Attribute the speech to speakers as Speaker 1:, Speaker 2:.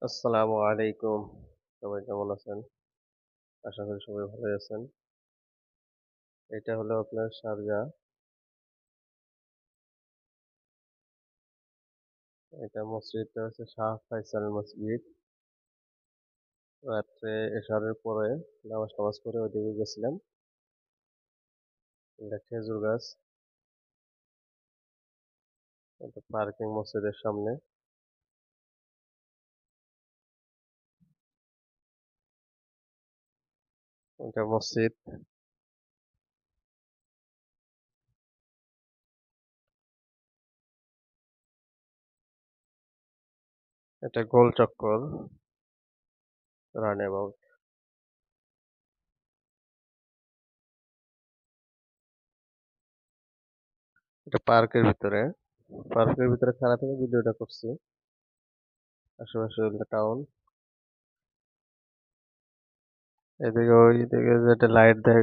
Speaker 1: আসসালামু আলাইকুম। সবাই কেমন আছেন? আশা করি সবাই ভালোই আছেন। এটা হলো আপনার শারজাহ। এটা মসজিদটা হচ্ছে শাহ ফাইসাল মসজিদ। রাত্রে এশারের পরে নামাজ পড়ে ওইদিকে গেছিলাম। এটা খেজুর গাছ। এটা পার্কিং মসজিদের সামনে। এটা মসজিদ। এটা গোল চক্কর রান অ্যাবাউট। এটা পার্কের ভিতরে খাড়া থেকে ভিডিওটা করছি। আশেপাশে হলো টাউন। এদিকে ওই দিকে যেটা লাইট দেখা